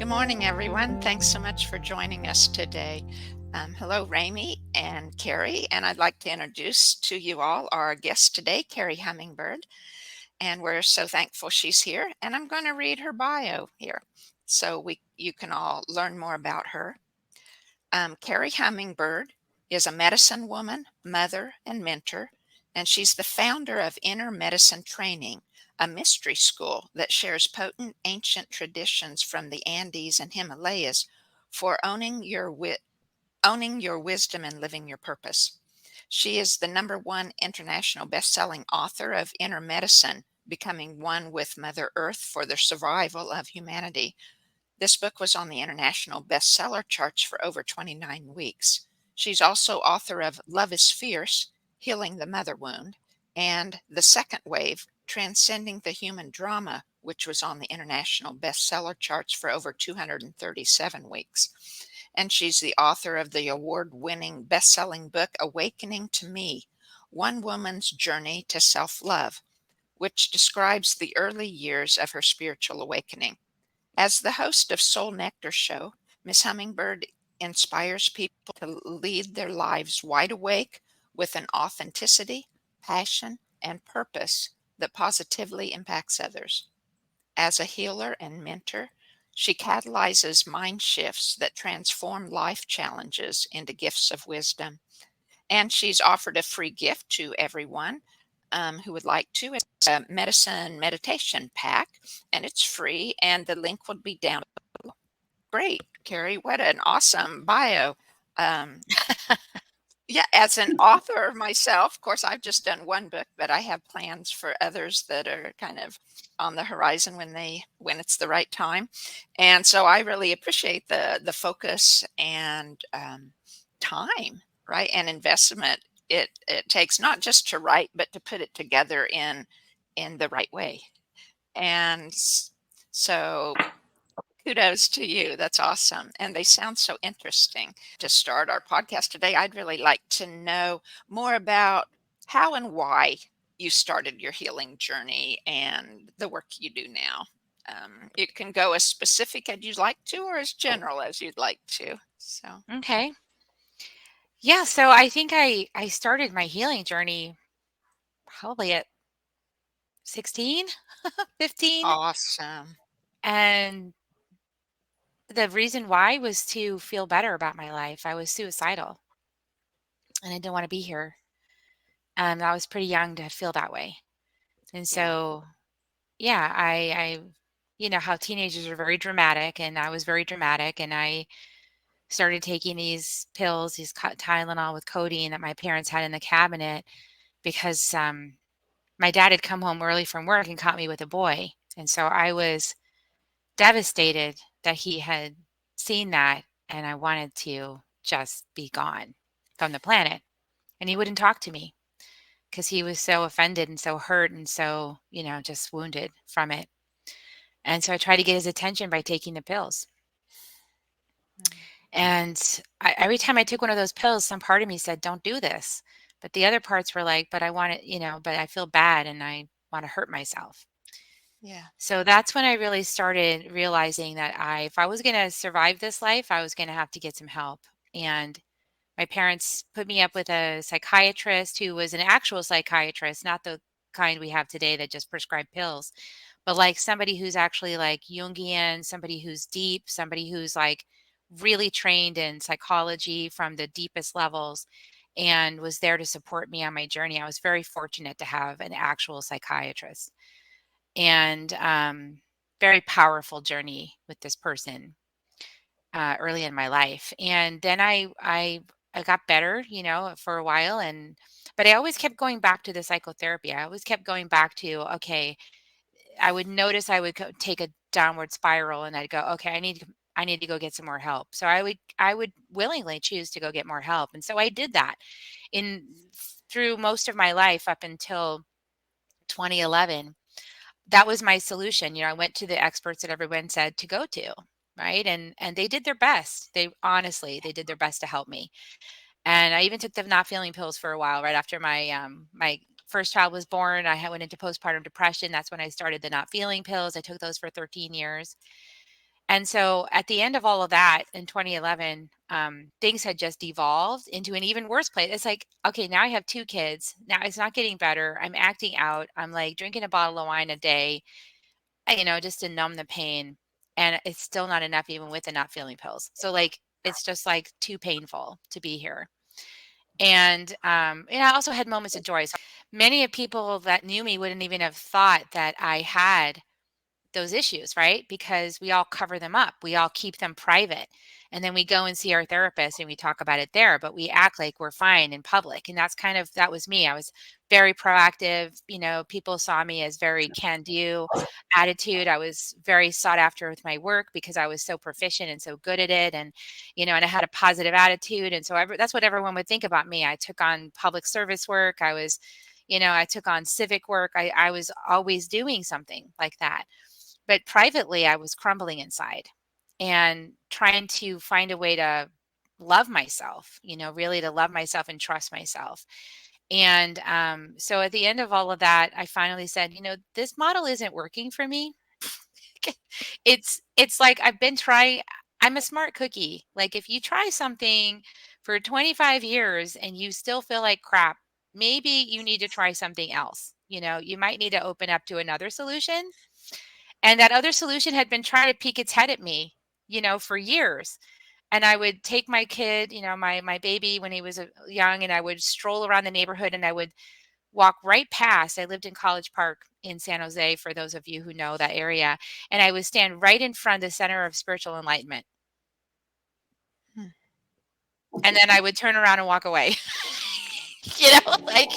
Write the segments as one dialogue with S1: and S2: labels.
S1: Good morning, everyone. Thanks so much for joining us today. Hello, Rami and Kerri, and I'd like to introduce to you all our guest today, Kerri Hummingbird, and we're so thankful she's here. And I'm going to read her bio here, so you can all learn more about her. Kerri Hummingbird is a medicine woman, mother, and mentor, and she's the founder of Inner Medicine Training, a mystery school that shares potent ancient traditions from the Andes and Himalayas for owning your wisdom and living your purpose. She is the #1 international best-selling author of Inner Medicine, Becoming One with Mother Earth for the Survival of Humanity. This book was on the international bestseller charts for over 29 weeks. She's also author of Love is Fierce, Healing the Mother Wound, and The Second Wave, Transcending the Human Drama, which was on the international bestseller charts for over 237 weeks. And she's the author of the award-winning best-selling book, Awakening to Me, One Woman's Journey to Self-Love, which describes the early years of her spiritual awakening. As the host of Soul Nectar Show, Miss Hummingbird inspires people to lead their lives wide awake with an authenticity, passion, and purpose that positively impacts others. As a healer and mentor, she catalyzes mind shifts that transform life challenges into gifts of wisdom. And she's offered a free gift to everyone who would like to. It's a medicine meditation pack, and it's free, and the link will be down below. Great, Kerri. What an awesome bio. Um, yeah, as an author myself, of course, I've just done one book, but I have plans for others that are kind of on the horizon when it's the right time. And so I really appreciate the focus and time, right, and investment it takes not just to write, but to put it together in the right way. And so kudos to you. That's awesome. And they sound so interesting. To start our podcast today, I'd really like to know more about how and why you started your healing journey and the work you do now. It can go as specific as you'd like to or as general as you'd like to. So,
S2: Okay. Yeah, so I think I started my healing journey probably at 16, 15,
S1: awesome.
S2: and the reason why was to feel better about my life. I was suicidal and I didn't want to be here. I was pretty young to feel that way. And
S1: Yeah.
S2: so, yeah, I you know how teenagers are very dramatic, and I was very dramatic, and I started taking these pills, these Tylenol with codeine that my parents had in the cabinet because my dad had come home early from work and caught me with a boy. And so I was devastated that he had seen that, and I wanted to just be gone from the planet. And he wouldn't talk to me because he was so offended and so hurt and so, just wounded from it. And so I tried to get his attention by taking the pills.
S1: Mm.
S2: And every time I took one of those pills, some part of me said, don't do this. But the other parts were like, but I want it, but I feel bad and I want to hurt myself.
S1: Yeah.
S2: So that's when I really started realizing that if I was going to survive this life, I was going to have to get some help. And my parents put me up with a psychiatrist who was an actual psychiatrist, not the kind we have today that just prescribe pills, but like somebody who's actually like Jungian, somebody who's deep, somebody who's like really trained in psychology from the deepest levels and was there to support me on my journey. I was very fortunate to have an actual psychiatrist and very powerful journey with this person early in my life. And then I got better, for a while, but I always kept going back to the psychotherapy. I always kept going back to, okay, I would notice I would take a downward spiral, and I'd go, okay, I need to go get some more help. So I would willingly choose to go get more help, and so I did that in through most of my life up until 2011. That was my solution. I went to the experts that everyone said to go to, right? And they did their best. They did their best to help me. And I even took the not feeling pills for a while right after my first child was born. Went into postpartum depression. That's when I started the not feeling pills. I took those for 13 years. And so at the end of all of that in 2011, things had just evolved into an even worse place. It's like, okay, now I have 2 kids. Now it's not getting better. I'm acting out. I'm like drinking a bottle of wine a day, just to numb the pain. And it's still not enough even with the not feeling pills. So like it's just like too painful to be here. And I also had moments of joy. So many of people that knew me wouldn't even have thought that I had those issues, right? Because we all cover them up. We all keep them private. And then we go and see our therapist and we talk about it there, but we act like we're fine in public. And that was me. I was very proactive. People saw me as very can do attitude. I was very sought after with my work because I was so proficient and so good at it. And I had a positive attitude. And so that's what everyone would think about me. I took on public service work. I took on civic work. I was always doing something like that, but privately, I was crumbling inside and trying to find a way to love myself, really to love myself and trust myself. And so at the end of all of that, I finally said, this model isn't working for me. It's like I've been trying. I'm a smart cookie. Like if you try something for 25 years and you still feel like crap, maybe you need to try something else. You might need to open up to another solution, and that other solution had been trying to peek its head at me, for years. And I would take my kid, my baby when he was young, and I would stroll around the neighborhood and I would walk right past. I lived in College Park in San Jose, for those of you who know that area. And I would stand right in front of the Center of Spiritual Enlightenment.
S1: Hmm.
S2: And then I would turn around and walk away. Like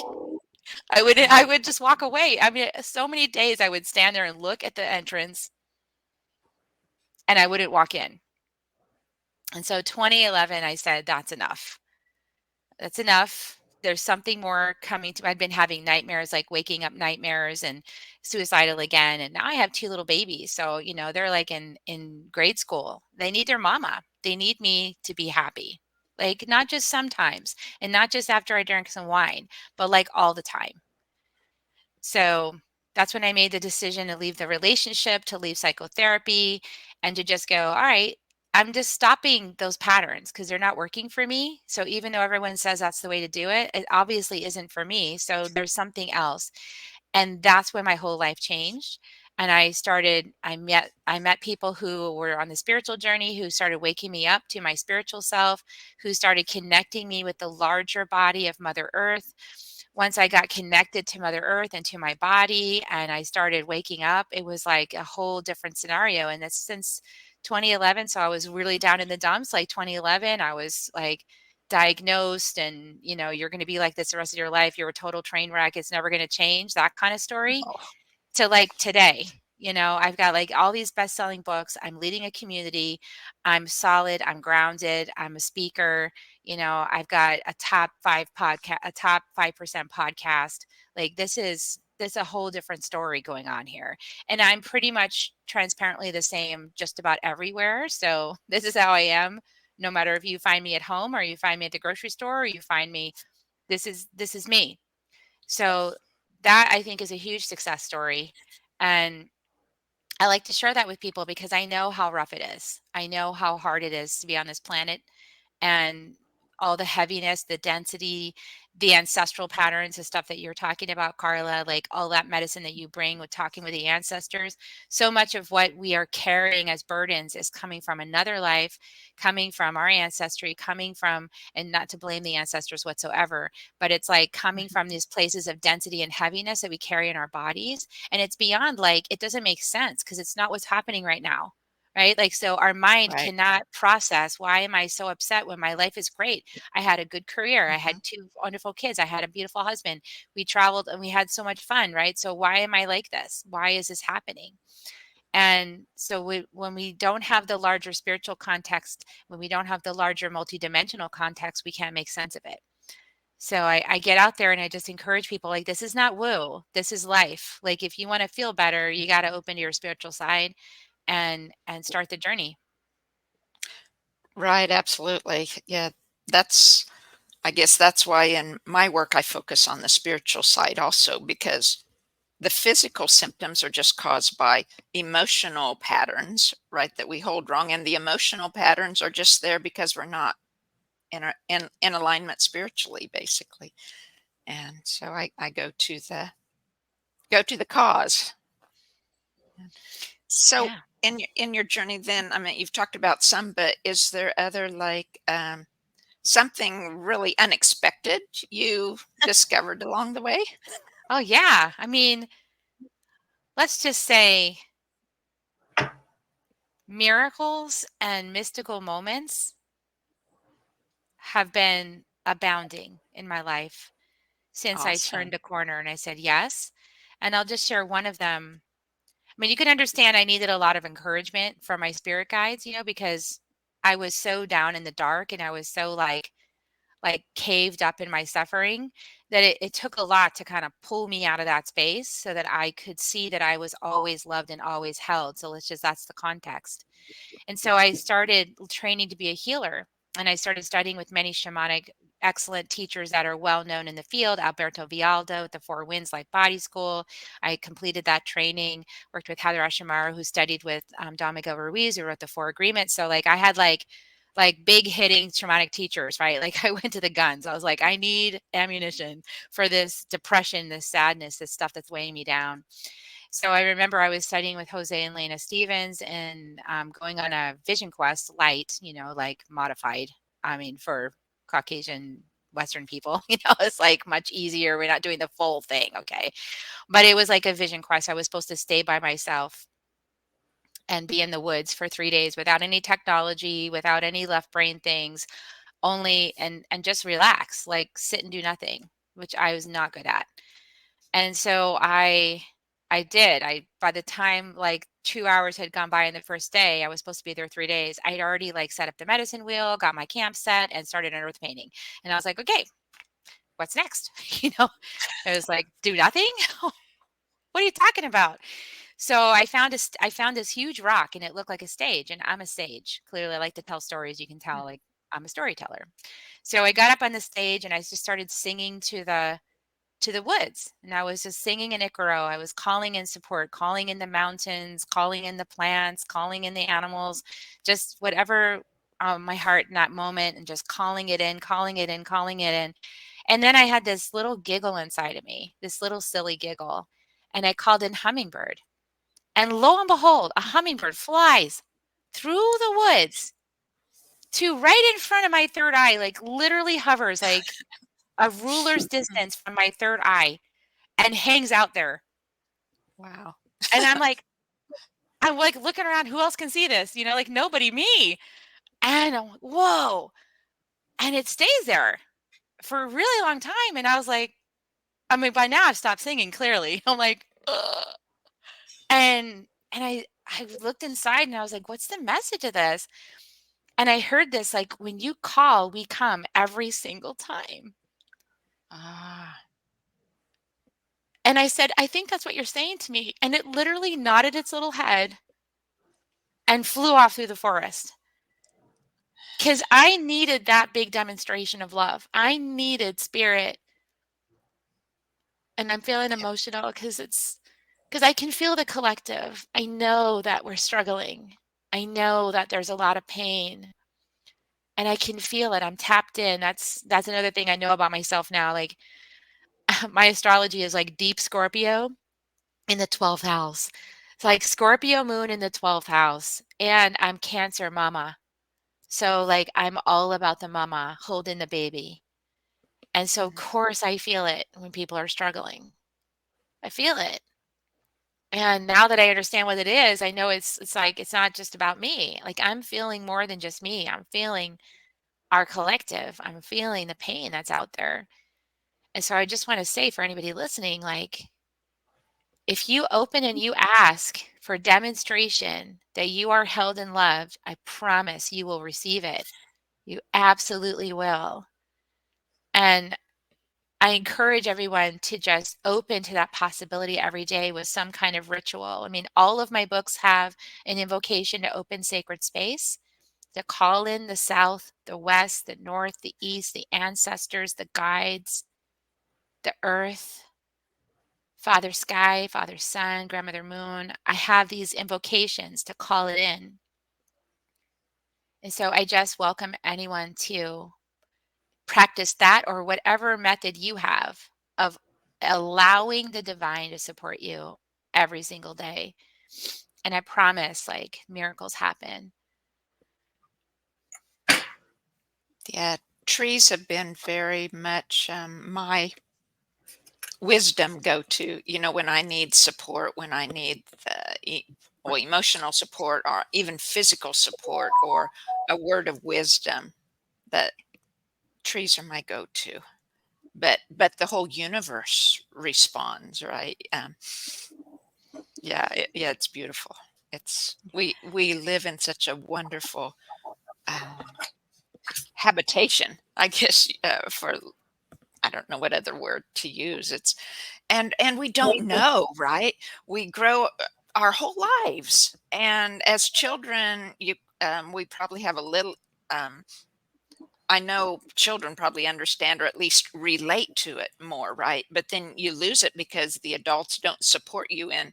S2: I would just walk away. I mean, so many days I would stand there and look at the entrance and I wouldn't walk in. And so 2011, I said, that's enough. That's enough. There's something more coming to. I'd been having nightmares, like waking up nightmares and suicidal again. And now I have 2 little babies. So, they're like in grade school. They need their mama. They need me to be happy. Like not just sometimes and not just after I drink some wine, but like all the time. So that's when I made the decision to leave the relationship, to leave psychotherapy, and to just go, all right, I'm just stopping those patterns because they're not working for me. So even though everyone says that's the way to do it, it obviously isn't for me. So there's something else. And that's when my whole life changed. And I met people who were on the spiritual journey, who started waking me up to my spiritual self, who started connecting me with the larger body of Mother Earth. Once I got connected to Mother Earth and to my body and I started waking up, it was like a whole different scenario. And that's since 2011. So I was really down in the dumps. Like 2011, I was like diagnosed and, you're going to be like this the rest of your life. You're a total train wreck. It's never going to change, that kind of story,
S1: Oh,
S2: to like today. I've got like all these best-selling books. I'm leading a community. I'm solid. I'm grounded. I'm a speaker. I've got a top 5% podcast. Like this a whole different story going on here. And I'm pretty much transparently the same just about everywhere. So this is how I am. No matter if you find me at home or you find me at the grocery store or you find me, this is me. So that I think is a huge success story. And I like to share that with people because I know how rough it is. I know how hard it is to be on this planet and all the heaviness, the density, the ancestral patterns, the stuff that you're talking about, Carla, like all that medicine that you bring with talking with the ancestors. So much of what we are carrying as burdens is coming from another life, coming from our ancestry, coming from, and not to blame the ancestors whatsoever, but it's like coming
S1: mhm.
S2: from these places of density and heaviness that we carry in our bodies. And it's beyond like, it doesn't make sense because it's not what's happening right now. Right. Like, so our mind
S1: Right.
S2: cannot process, why am I so upset when my life is great? I had a good career. I had
S1: Mhm.
S2: 2 wonderful kids. I had a beautiful husband. We traveled and we had so much fun. Right. So why am I like this? Why is this happening? And so when we don't have the larger spiritual context, when we don't have the larger multidimensional context, we can't make sense of it. So I get out there and I just encourage people, like, this is not woo, this is life. Like, if you want to feel better, you got to open to your spiritual side and start the journey.
S1: Right, absolutely. Yeah, that's I guess that's why in my work I focus on the spiritual side also because the physical symptoms are just caused by emotional patterns, right, that we hold wrong, and the emotional patterns are just there because we're not in alignment spiritually, basically. And so I go to the cause. So
S2: Yeah.
S1: in your journey then, I mean, you've talked about some, but is there other like something really unexpected you discovered along the way?
S2: Oh, yeah. I mean, let's just say miracles and mystical moments have been abounding in my life since I turned
S1: Awesome.
S2: a corner and I said yes. And I'll just share one of them. I mean, you can understand I needed a lot of encouragement from my spirit guides, because I was so down in the dark and I was so like caved up in my suffering that it took a lot to kind of pull me out of that space so that I could see that I was always loved and always held. So that's the context. And so I started training to be a healer, and I started studying with many shamanic excellent teachers that are well known in the field. Alberto Vialdo at the Four Winds Light Body School. I completed that training, worked with Heather Ashimara, who studied with Don Miguel Ruiz, who wrote the Four Agreements. So I had like big hitting shamanic teachers, right? Like I went to the guns. I was like, I need ammunition for this depression, this sadness, this stuff that's weighing me down. So I remember I was studying with Jose and Lena Stevens and going on a vision quest light, like modified. I mean, for Caucasian Western people, it's like much easier. We're not doing the full thing. Okay. But it was like a vision quest. I was supposed to stay by myself and be in the woods for 3 days without any technology, without any left brain things, only and just relax, like sit and do nothing, which I was not good at. And so I did. By the time like 2 hours had gone by in the first day, I was supposed to be there 3 days. I had already like set up the medicine wheel, got my camp set, and started an earth painting. And I was like, "Okay, what's next?" You know, I was like, "Do nothing? What are you talking about?" So I found this huge rock, and it looked like a stage, and I'm a sage. Clearly, I like to tell stories. You can tell like I'm a storyteller. So I got up on the stage and I just started singing to the woods. And I was just singing in Icaro. I was calling in support, calling in the mountains, calling in the plants, calling in the animals, just whatever my heart in that moment, and just calling it in, calling it in, calling it in. And then I had this little giggle inside of me, this little silly giggle. And I called in Hummingbird. And lo and behold, a hummingbird flies through the woods to right in front of my third eye, like literally hovers like a ruler's distance from my third eye and hangs out there.
S1: Wow.
S2: And I'm like looking around, who else can see this? Like nobody, me. And I'm like, whoa. And it stays there for a really long time. And I was like, I mean, by now I've stopped singing clearly. I'm like, ugh. And I looked inside and I was like, what's the message of this? And I heard this like, when you call, we come every single time.
S1: Ah,
S2: And I said, I think that's what you're saying to me. And it literally nodded its little head and flew off through the forest. Because I needed that big demonstration of love. I needed spirit. And I'm feeling emotional because I can feel the collective. I know that we're struggling. I know that there's a lot of pain. And I can feel it. I'm tapped in. That's another thing I know about myself now. Like my astrology is like deep Scorpio in the 12th house. It's like Scorpio moon in the 12th house. And I'm Cancer mama. So like I'm all about the mama holding the baby. And so of
S1: mhm.
S2: course I feel it when people are struggling. I feel it. And now that I understand what it is, I know it's like it's not just about me. Like I'm feeling more than just me. I'm feeling our collective. I'm feeling the pain that's out there. And so I just want to say for anybody listening, like if you open and you ask for demonstration that you are held and loved, I promise you will receive it. You absolutely will. And I encourage everyone to just open to that possibility every day with some kind of ritual. I mean, all of my books have an invocation to open sacred space, to call in the south, the west, the north, the east, the ancestors, the guides, the earth, Father Sky, Father Sun, Grandmother Moon. I have these invocations to call it in. And so I just welcome anyone to practice that or whatever method you have of allowing the divine to support you every single day. And I promise, like, miracles happen.
S1: Yeah, trees have been very much my wisdom go to, when I need support, when I need or emotional support, or even physical support, or a word of wisdom. That trees are my go to. But the whole universe responds, right? Yeah, yeah, it's beautiful. We live in such a wonderful habitation, I guess, for I don't know what other word to use. And we don't know, right? We grow our whole lives, and as children, we probably have a little. Um, I know children probably understand or at least relate to it more, right? But then you lose it because the adults don't support you in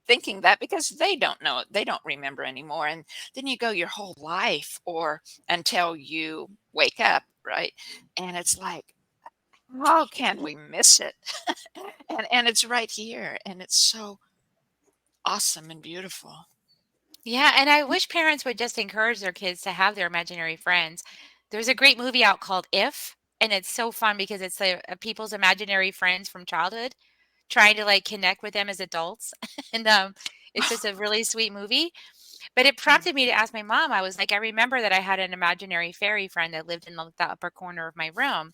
S1: thinking that, because they don't know it, they don't remember anymore, and then you go your whole life or until you wake up, right? And it's like, how can we miss it? And it's right here, and it's so awesome and beautiful.
S2: Yeah, and I wish parents would just encourage their kids to have their imaginary friends. There's a great movie out called If, and it's so fun because it's people's imaginary friends from childhood trying to like connect with them as adults. And it's just a really sweet movie. But it
S1: Mm.
S2: prompted me to ask my mom. I was like, I remember that I had an imaginary fairy friend that lived in the upper corner of my room.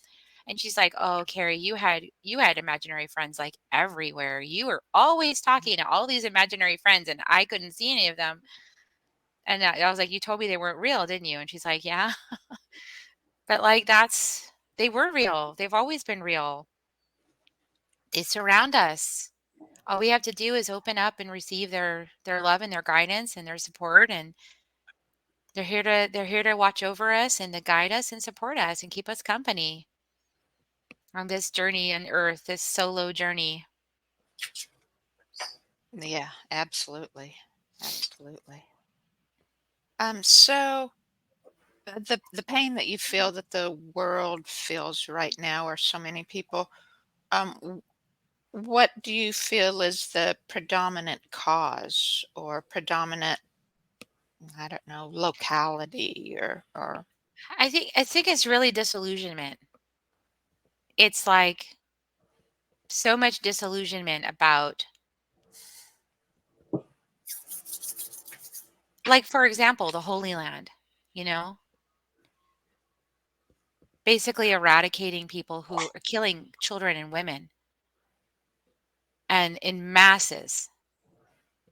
S2: And she's like, "Oh, Carrie, you had imaginary friends like everywhere. You were always talking to all these imaginary friends, and I couldn't see any of them." And I was like, "You told me they weren't real, didn't you?" And she's like, "Yeah." But like they were real. They've always been real. They surround us. All we have to do is open up and receive their love and their guidance and their support, and they're here to watch over us and to guide us and support us and keep us company on this journey on earth, this solo journey.
S1: Yeah, absolutely. Absolutely. So the pain that you feel, that the world feels right now, or so many people, um, what do you feel is the predominant cause or predominant, I don't know, locality or
S2: I think it's really disillusionment. It's like so much disillusionment about, like, for example, the Holy Land, you know, basically eradicating people who are killing children and women and in masses.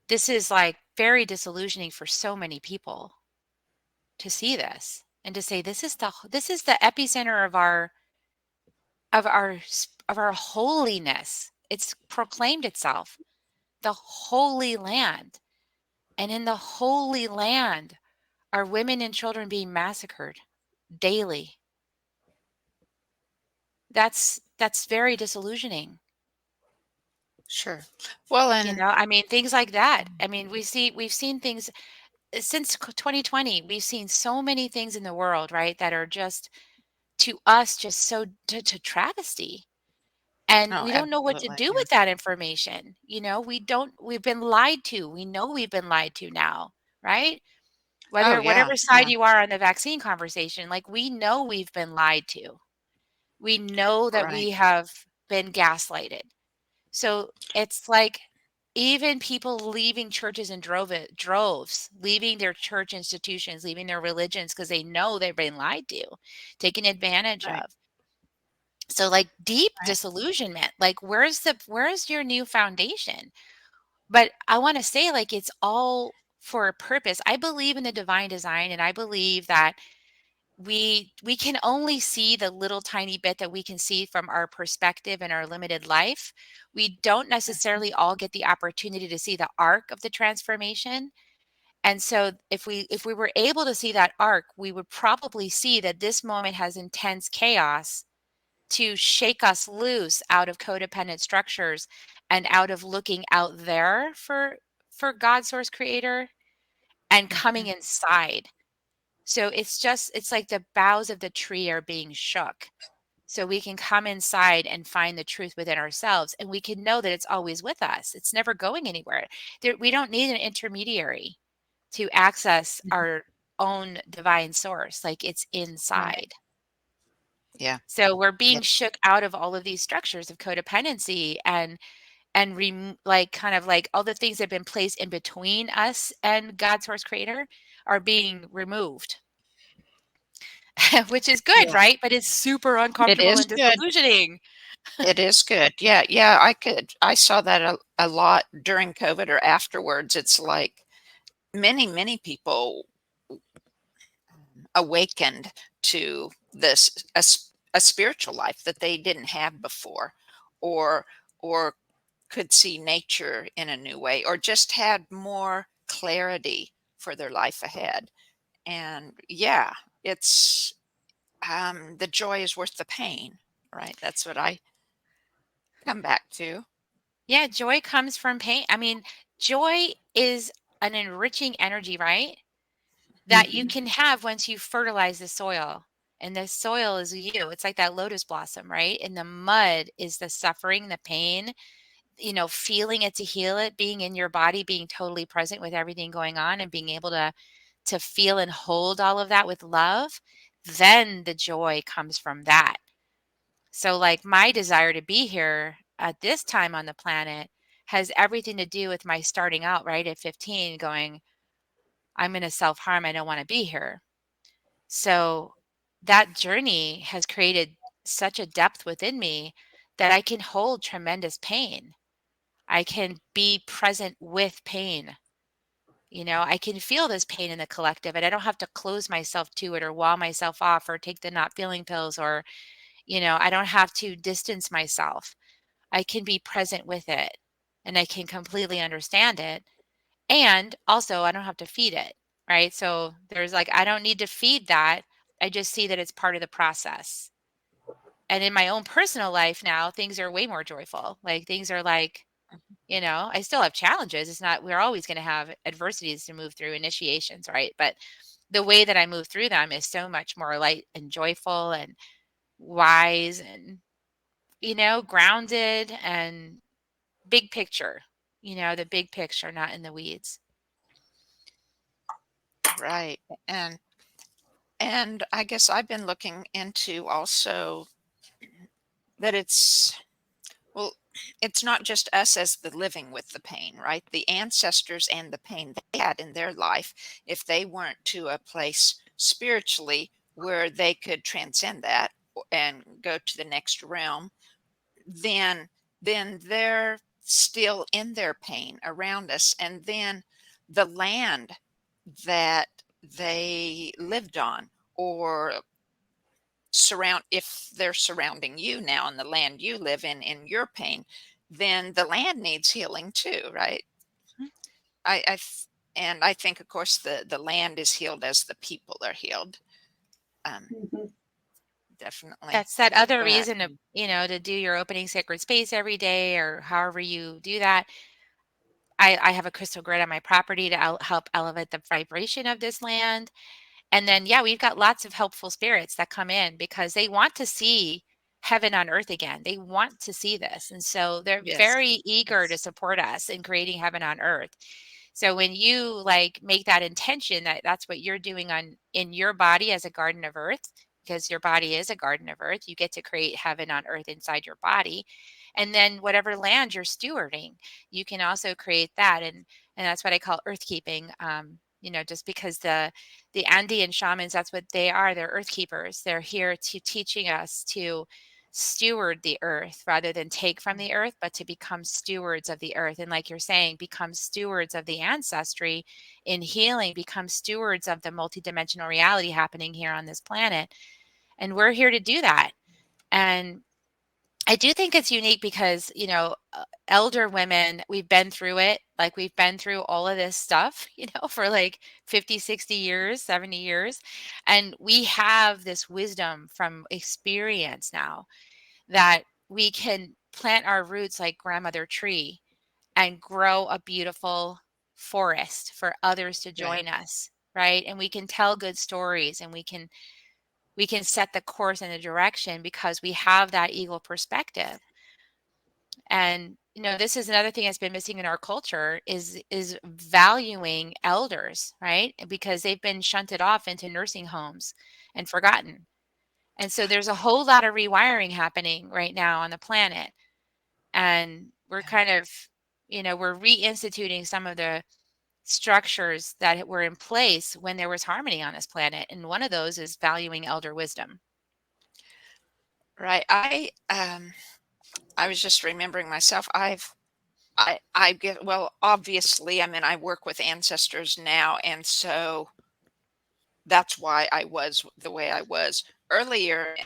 S2: This is like very disillusioning for so many people to see this and to say this is the epicenter of our holiness. It's proclaimed itself, the Holy Land. And in the Holy Land are women and children being massacred daily. That's very disillusioning.
S1: sure. Well, and
S2: I mean, things like that. I mean, we've seen things since 2020. We've seen so many things in the world, right, that are just to us just so to travesty. And
S1: oh,
S2: we don't know what to
S1: absolutely.
S2: do
S1: Yeah.
S2: with that information. We've been lied to. We know we've been lied to now, right?
S1: Oh, yeah.
S2: Whatever side
S1: Yeah.
S2: you are on the vaccine conversation, like we know we've been lied to. We know that
S1: Right.
S2: we have been gaslighted. So it's like even people leaving churches in droves, leaving their church institutions, leaving their religions because they know they've been lied to, taken advantage
S1: Right.
S2: of. So like deep
S1: Right.
S2: disillusionment. Like where's your new foundation? But I want to say like it's all for a purpose. I believe in the divine design, and I believe that we can only see the little tiny bit that we can see from our perspective and our limited life. We don't necessarily all get the opportunity to see the arc of the transformation. And so if we were able to see that arc, we would probably see that this moment has intense chaos to shake us loose out of codependent structures and out of looking out there for God, source, creator, and coming
S1: Mhm.
S2: inside. So it's like the boughs of the tree are being shook. So we can come inside and find the truth within ourselves, and we can know that it's always with us. It's never going anywhere. We don't need an intermediary to access
S1: Mhm.
S2: our own divine source. Like, it's
S1: Right.
S2: inside.
S1: Yeah.
S2: So we're
S1: Yeah.
S2: being shook out of all of these structures of codependency and like kind of like all the things that have been placed in between us and God, source, creator, are being removed. Which is good,
S1: Yeah.
S2: right? But it's super
S1: It
S2: uncomfortable
S1: is
S2: and
S1: good.
S2: disillusioning.
S1: It is good. Yeah, yeah, I saw that a lot during COVID or afterwards. It's like many people awakened to this a spiritual life that they didn't have before, or or could see nature in a new way, or just had more clarity for their life ahead. And yeah, it's the joy is worth the pain, right? That's what I come back to.
S2: Yeah, joy comes from pain. I mean, joy is an enriching energy, right? That you
S1: Hmm.
S2: can have once you fertilize the soil. And the soil is you. It's like that lotus blossom, right? And the mud is the suffering, the pain, feeling it to heal it, being in your body, being totally present with everything going on and being able to feel and hold all of that with love. Then the joy comes from that. So, like, my desire to be here at this time on the planet has everything to do with my starting out right at 15, going, I'm going to self harm. I don't want to be here. So, that journey has created such a depth within me that I can hold tremendous pain. I can be present with pain. I can feel this pain in the collective, and I don't have to close myself to it or wall myself off or take the not feeling pills, or, I don't have to distance myself. I can be present with it and I can completely understand it. And also, I don't have to feed it, right? So there's like, I don't need to feed that. I just see that it's part of the process. And in my own personal life now, things are way more joyful. Like, things are like, I still have challenges. It's not, we're always going to have adversities to move through, initiations, right? But the way that I move through them is so much more light and joyful and wise and, grounded and big picture, the big picture, not in the weeds.
S1: Right. And and I guess I've been looking into also that well, it's not just us as the living with the pain, right? The ancestors and the pain they had in their life, if they weren't to a place spiritually where they could transcend that and go to the next realm, then they're still in their pain around us. And then the land that they lived on, or if they're surrounding you now in the land you live in your pain, then the land needs healing too, right?
S2: Mhm.
S1: And I think, of course, the land is healed as the people are healed. um
S3: Mhm.
S1: Definitely.
S2: That's that other
S1: But
S2: reason to do your opening sacred space every day, or however you do that. I have a crystal grid on my property to help elevate the vibration of this land. And then, yeah, we've got lots of helpful spirits that come in because they want to see heaven on earth again. They want to see this. And so they're
S1: yes,
S2: very eager to
S1: yes.
S2: support us in creating heaven on earth. So when you like make that intention that that's what you're doing on in your body as a garden of earth, because your body is a garden of earth, you get to create heaven on earth inside your body. And then whatever land you're stewarding, you can also create that. And that's what I call earth keeping. Just because the Andean shamans, that's what they are. They're earth keepers. They're here to teaching us to steward the earth rather than take from the earth, but to become stewards of the earth. And like you're saying, become stewards of the ancestry in healing, become stewards of the multidimensional reality happening here on this planet. And we're here to do that. And I do think it's unique because, elder women, we've been through it. Like, we've been through all of this stuff, for like 50, 60 years, 70 years. And we have this wisdom from experience now that we can plant our roots like grandmother tree and grow a beautiful forest for others to
S1: Right.
S2: join us, right? And we can tell good stories, and we can set the course and the direction because we have that eagle perspective. And this is another thing that's been missing in our culture is valuing elders, right? Because they've been shunted off into nursing homes and forgotten. And so there's a whole lot of rewiring happening right now on the planet. And we're
S1: Yeah.
S2: kind of, we're reinstituting some of the structures that were in place when there was harmony on this planet. And one of those is valuing elder wisdom.
S1: Right. I was just remembering myself. I get, well, obviously, I mean, I work with ancestors now, and so that's why I was the way I was earlier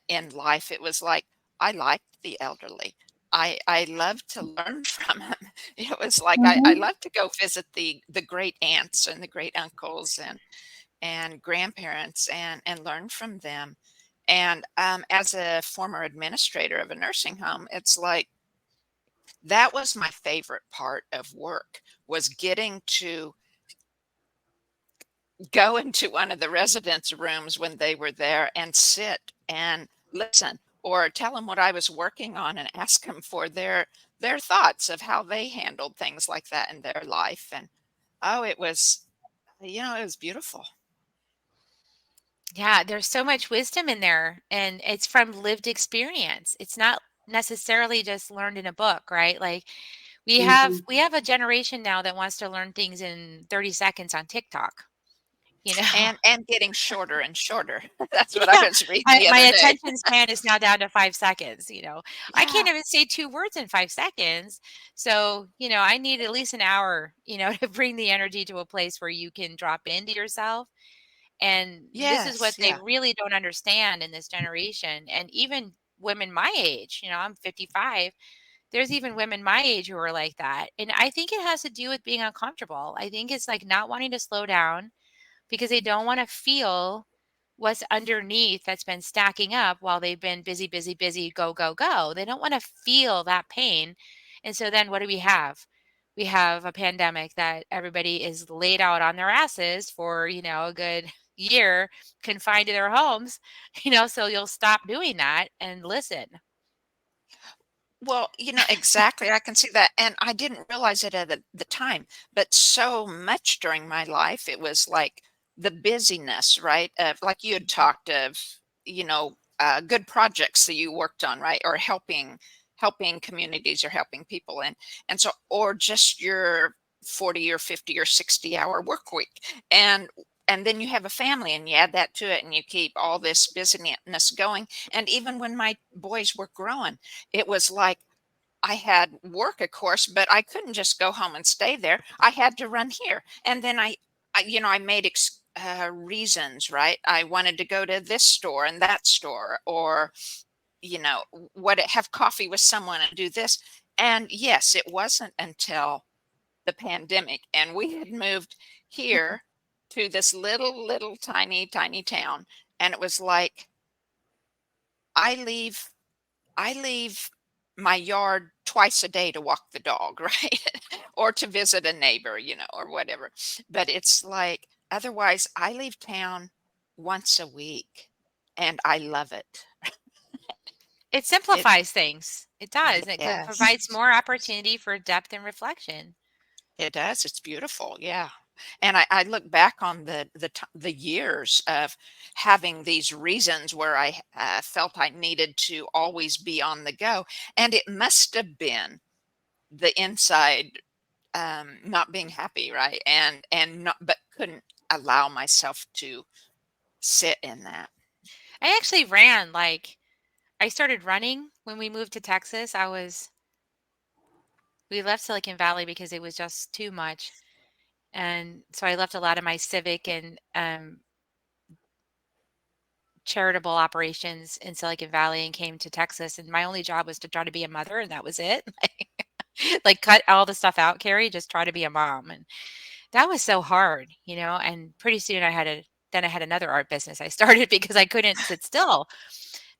S1: in life. It was like I liked the elderly. I loved to learn from them. It was like I
S3: Mhm.
S1: love to go visit the great aunts and the great uncles and grandparents and learn from them. And as a former administrator of a nursing home, it's like that was my favorite part of work, was getting to go into one of the residents' rooms when they were there and sit and listen, or tell them what I was working on and ask them for their thoughts of how they handled things like that in their life. And oh, it was, it was beautiful.
S2: Yeah, there's so much wisdom in there, and it's from lived experience. It's not necessarily just learned in a book, right? Like
S3: Mhm.
S2: we have a generation now that wants to learn things in 30 seconds on TikTok, you know?
S1: And getting shorter and shorter. That's what I
S2: Yeah,
S1: was reading the
S2: my
S1: other day.
S2: attention span is now down to 5 seconds, you know? I
S1: Yeah.
S2: can't even say 2 words in 5 seconds. So, I need at least an hour, to bring the energy to a place where you can drop into yourself. And this is what
S1: Yes.
S2: they
S1: Yeah.
S2: really don't understand in this generation. And even women my age, I'm 55. There's even women my age who are like that. And I think it has to do with being uncomfortable. I think it's like not wanting to slow down because they don't want to feel what's underneath that's been stacking up while they've been busy, busy, busy, go, go, go. They don't want to feel that pain. And so then what do we have? We have a pandemic that everybody is laid out on their asses for, a good year, confined to their homes, so you'll stop doing that and listen.
S1: Well, exactly. I can see that. And I didn't realize it at the time, but so much during my life, it was like the busyness, right? Of, like you had talked of, good projects that you worked on, right? Or helping communities or helping people. And so, or just your 40 or 50 or 60-hour work week. And then you have a family and you add that to it and you keep all this busyness going. And even when my boys were growing, it was like I had work, of course, but I couldn't just go home and stay there. I had to run here. And then I made reasons, right? I wanted to go to this store and that store, or, what, have coffee with someone and do this. And yes, it wasn't until the pandemic and we had moved here to this little tiny, tiny town. And it was like, I leave I leave my yard twice a day to walk the dog, right? Or to visit a neighbor, or whatever. But it's like, otherwise, I leave town once a week and I love it.
S2: It
S1: It,
S2: simplifies things. It does. It provides
S1: yes,
S2: more opportunity for depth and reflection.
S1: it does. It's beautiful. Yeah. And I look back on the years of having these reasons where I felt I needed to always be on the go. And it must have been the inside, not being happy, right? And not, but couldn't allow myself to sit in that.
S2: I actually ran like I started running when we moved to Texas. We left Silicon Valley because it was just too much. And so I left a lot of my civic and charitable operations in Silicon Valley and came to Texas. And my only job was to try to be a mother, and that was it. Like, cut all the stuff out, Carrie, just try to be a mom. And that was so hard, And pretty soon then I had another art business I started because I couldn't sit still.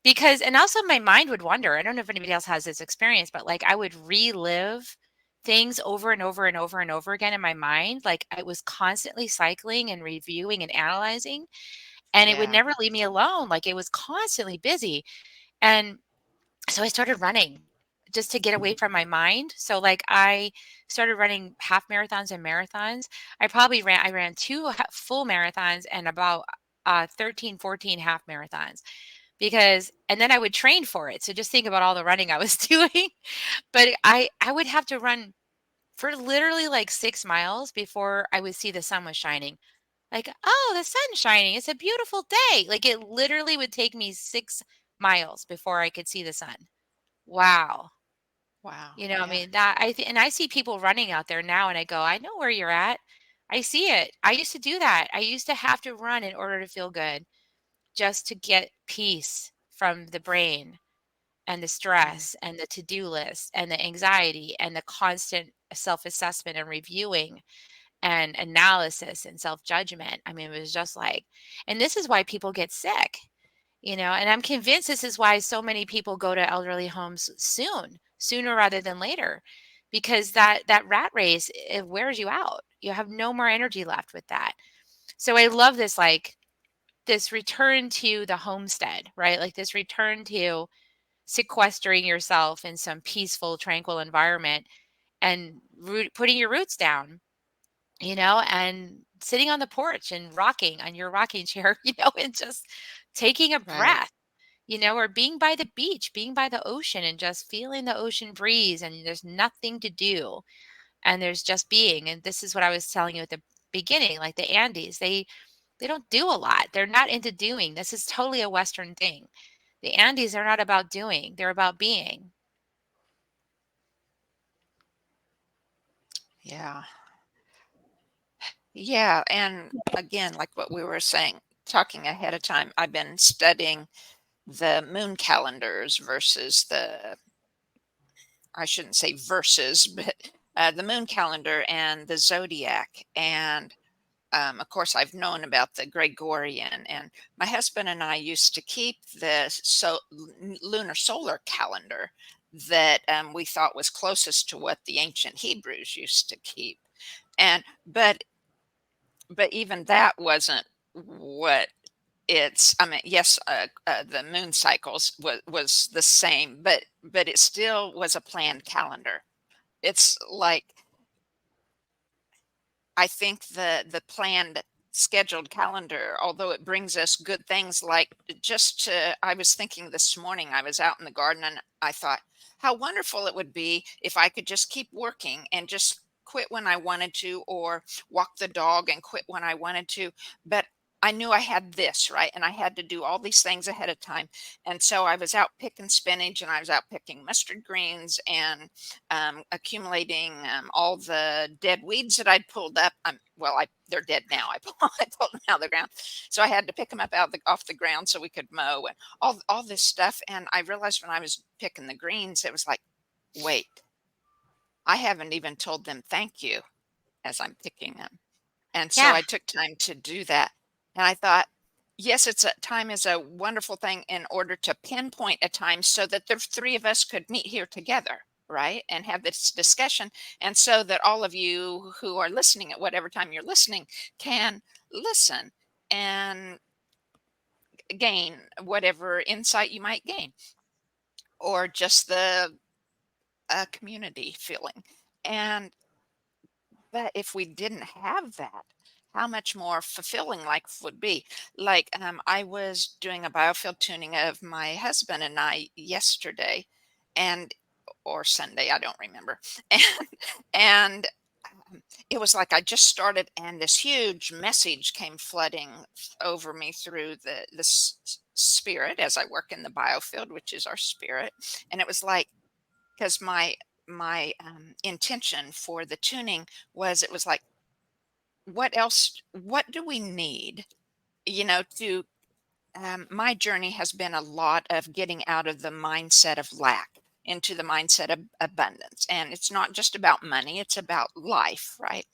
S2: Because and also my mind would wander. I don't know if anybody else has this experience, but, like, I would relive things over and over and over and over again in my mind, like, I was constantly cycling and reviewing and analyzing, and it would
S1: Yeah.
S2: never leave me alone, like, it was constantly busy, and so I started running just to get away from my mind. So, like, I started running half marathons and marathons. I ran 2 full marathons and about, 13, 14 half marathons because and then I would train for it. So just think about all the running I was doing. But I would have to run for literally like 6 miles before I would see the sun was shining. Like, "Oh, the sun's shining. It's a beautiful day." Like, it literally would take me 6 miles before I could see the sun. Wow.
S1: Wow.
S2: I
S1: Yeah.
S2: mean, that and I see people running out there now and I go, "I know where you're at. I see it. I used to do that. I used to have to run in order to feel good, just to get peace from the brain and the
S1: Mm.
S2: stress and the to-do list and the anxiety and the constant self-assessment and reviewing and analysis and self-judgment." I mean, it was just like and this is why people get sick, and I'm convinced this is why so many people go to elderly homes sooner rather than later, because that rat race, it wears you out. You have no more energy left with that. So I love this, like, this return to the homestead, right? Like, this return to sequestering yourself in some peaceful, tranquil environment and putting your roots down, and sitting on the porch and rocking on your rocking chair, and just taking a
S1: Right.
S2: breath, or being by the beach, being by the ocean and just feeling the ocean breeze. And there's nothing to do. And there's just being. And this is what I was telling you at the beginning, like the Andes, they don't do a lot. They're not into doing. This is totally a Western thing. The Andes are not about doing, they're about being.
S1: Yeah. Yeah. And again, like what we were saying, talking ahead of time, I've been studying the moon calendars versus I shouldn't say versus, but the moon calendar and the zodiac. And of course, I've known about the Gregorian, and my husband and I used to keep the lunar solar calendar that we thought was closest to what the ancient Hebrews used to keep. And but even that wasn't what it's. I mean, yes, the moon cycles was the same, but it still was a planned calendar. It's like I think the planned scheduled calendar, although it brings us good things like just to I was thinking this morning, I was out in the garden and I thought how wonderful it would be if I could just keep working and just quit when I wanted to or walk the dog and quit when I wanted to. But I knew I had this, right? And I had to do all these things ahead of time. And so I was out picking spinach and I was out picking mustard greens and accumulating all the dead weeds that I'd pulled up. Well, they're dead now. I pulled them out of the ground, so I had to pick them up off the ground so we could mow and all this stuff. And I realized when I was picking the greens, it was like, wait, I haven't even told them thank you as I'm picking them. And so
S2: Yeah.
S1: I took time to do that. And I thought, yes, time is a wonderful thing in order to pinpoint a time so that the three of us could meet here together, right? And have this discussion. And so that all of you who are listening at whatever time you're listening can listen and gain whatever insight you might gain or just the community feeling. And but if we didn't have that, how much more fulfilling life would be. Like, I was doing a biofield tuning of my husband and I yesterday, and or Sunday, I don't remember. And it was like I just started, and this huge message came flooding over me through the spirit as I work in the biofield, which is our spirit. And it was like because my intention for the tuning was it was like what do we need to my journey has been a lot of getting out of the mindset of lack into the mindset of abundance, and it's not just about money, it's about life, right?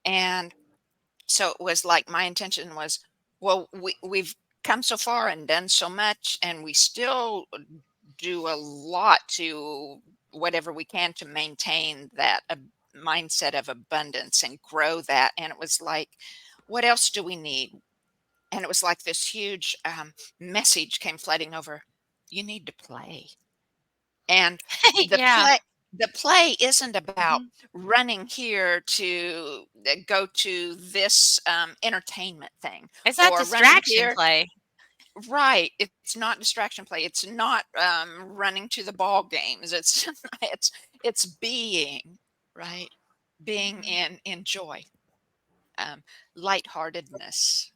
S1: And so it was like my intention was, well, we've come so far and done so much, and we still do a lot to whatever we can to maintain that mindset of abundance and grow that. And it was like, what else do we need? And it was like this huge message came flooding over. You need to play. And the
S2: Yeah.
S1: play isn't about
S2: Mhm.
S1: running here to go to this entertainment thing,
S2: It's not
S1: or running
S2: distraction
S1: here.
S2: play.
S1: Right, it's not distraction play, it's not running to the ball games, it's it's being, right, being
S2: Mhm.
S1: in joy, um lightheartedness.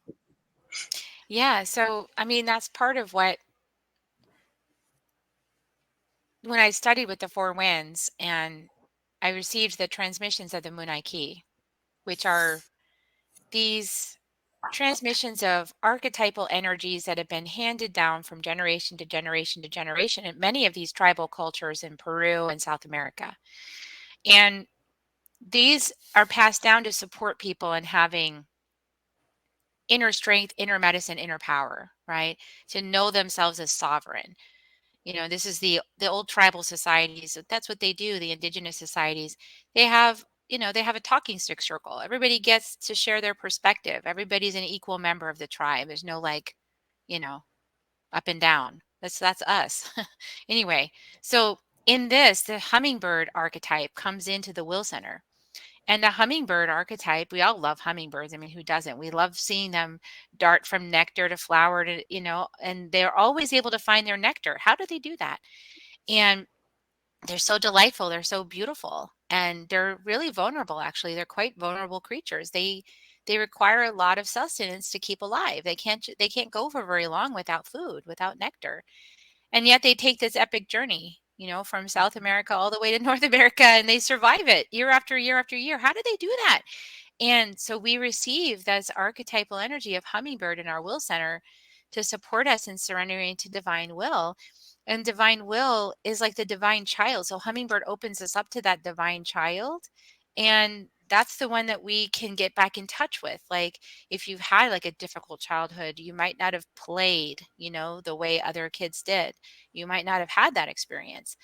S2: Yeah, so, I mean, that's part of what when I studied with the 4 winds and I received the transmissions of the Moonai Key, which are these transmissions of archetypal energies that have been handed down from generation to generation to generation in many of these tribal cultures in Peru and South America. And these are passed down to support people in having inner strength, inner medicine, inner power, right? To know themselves as sovereign. You know, this is the old tribal societies. That's what they do. The indigenous societies, they have, they have a talking stick circle. Everybody gets to share their perspective. Everybody's an equal member of the tribe. There's no like, you know, up and down. That's us. Anyway, so in this, the hummingbird archetype comes into the will center. And the hummingbird archetype, we all love hummingbirds. I mean, who doesn't? We love seeing them dart from nectar to flower to, and they're always able to find their nectar. How do they do that? And they're so delightful. They're so beautiful. And they're really vulnerable, actually. They're quite vulnerable creatures. They require a lot of sustenance to keep alive. They can't go for very long without food, without nectar. And yet they take this epic journey, from South
S1: Mhm.
S2: America all the way to North America, and they survive it year after year after year. How do they do that? And so we receive this archetypal energy of hummingbird in our will center to support us in surrendering to divine will. And divine will is like the divine child. So hummingbird opens us up to that divine child. And that's the one that we can get back in touch with. Like if you've had like a difficult childhood, you might not have played, the way other kids did. You might not have had that experience.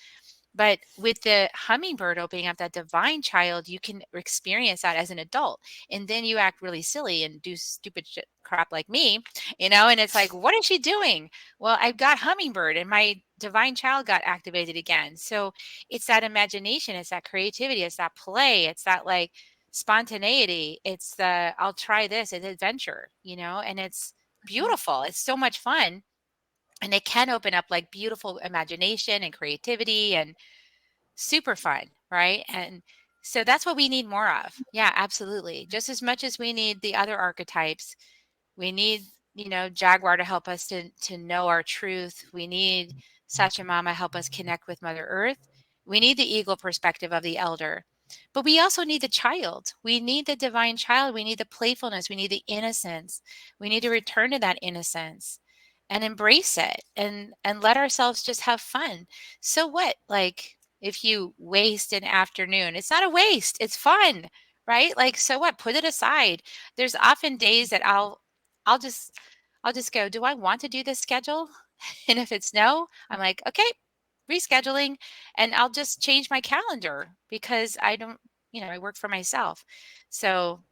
S2: But with the hummingbird opening up that divine child, you can experience that as an adult. And then you act really silly and do stupid shit crap like me, and it's like, what is she doing? Well, I've got hummingbird and my divine child got activated again. So it's that imagination, it's that creativity, it's that play, it's that like spontaneity. It's the I'll try this, it's adventure, and it's
S1: Mhm.
S2: beautiful. It's so much fun. And it can open up like beautiful imagination and creativity and super fun, right? And so that's what we need more of. Yeah, absolutely. Just as much as we need the other archetypes, we need, Jaguar to help us to know our truth. We need Sachamama help us connect with Mother Earth. We need the eagle perspective of the elder. But we also need the child. We need the divine child. We need the playfulness. We need the innocence. We need to return to that innocence and embrace it and let ourselves just have fun. So what? Like if you waste an afternoon, it's not a waste. It's fun, right? Like so what? Put it aside. There's often days that I'll just I'll just go, "Do I want to do this schedule?" And if it's no, I'm like, "Okay, rescheduling." And I'll just change my calendar because I don't, I work for myself. So,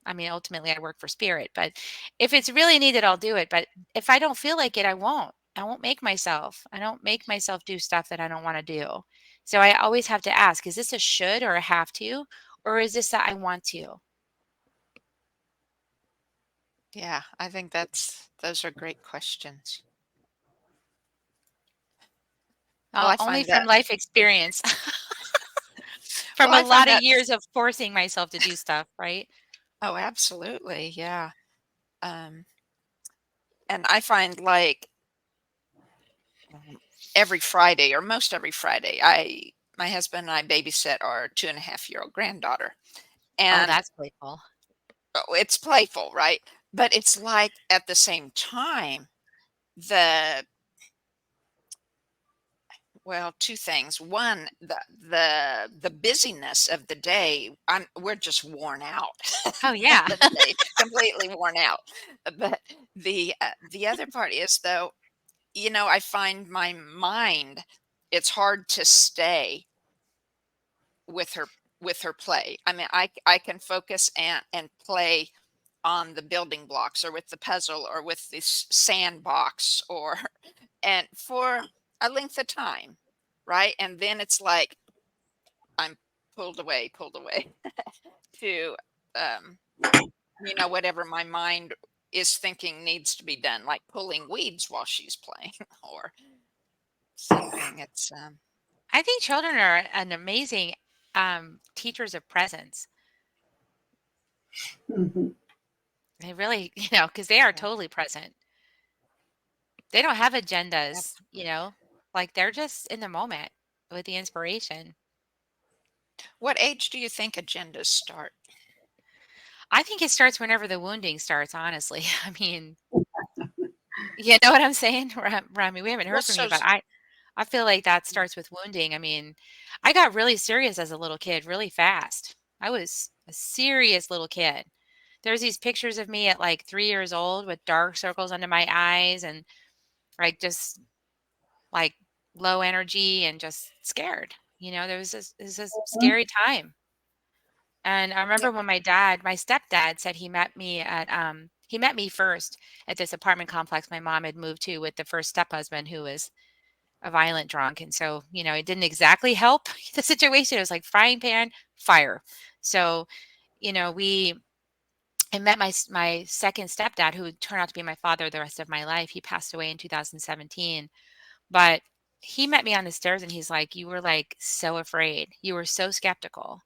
S2: I mean, ultimately I work for spirit, but if it's really needed, I'll do it. But if I don't feel like it, I won't. I won't make myself. I don't make myself do stuff that I don't want to do. So I always have to ask, is this a should or a have to, or is this that I want to?
S1: Yeah, I think those are great questions. Well, I
S2: Only
S1: find
S2: from
S1: that
S2: life experience,
S1: well,
S2: from a
S1: I
S2: lot
S1: find
S2: of
S1: that
S2: years of forcing myself to do stuff, right?
S1: oh, absolutely, yeah. Um, and I find like every Friday or most every Friday, my husband and I babysit our 2.5-year-old granddaughter.
S2: Oh,
S1: And
S2: that's playful.
S1: it's playful, right? But it's like at the same time, the Well, two things. One, the busyness of the day, we're just worn out
S2: Oh,
S1: at the end
S2: yeah.
S1: of the day, completely worn out. But the other part is though, I find my mind, it's hard to stay with her play. I mean, I can focus and play on the building blocks or with the puzzle or with this sandbox or and for a length of time, right? And then it's like I'm pulled away to um, whatever my mind is thinking needs to be done, like pulling weeds while she's playing or something. It's
S2: I think children are an amazing teachers of presence.
S3: Hmm.
S2: They really, because they are
S1: yeah,
S2: totally present. They don't have
S1: yeah.
S2: agendas, like they're just in the moment with the inspiration.
S1: What age do you think agendas start?
S2: I think it starts whenever the wounding starts, honestly. I mean, you know what I'm saying? Rami, we haven't
S1: Well,
S2: heard from you, but I feel like that starts with wounding. I mean, I got really serious as a little kid really fast. I was a serious little kid. There's these pictures of me at like 3 years old with dark circles under my eyes and like just like low energy and just scared. There was this, it was a scary time. And I
S1: yeah,
S2: remember when my stepdad said he met me first at this apartment complex my mom had moved to with the first step-husband who was a violent drunk. And so, it didn't exactly help the situation. It was like frying pan, fire. So, we I met my second stepdad who would turn out to be my father the rest of my life. He passed away in 2017, but he met me on the stairs and he's like, "You were like so afraid. You were so skeptical."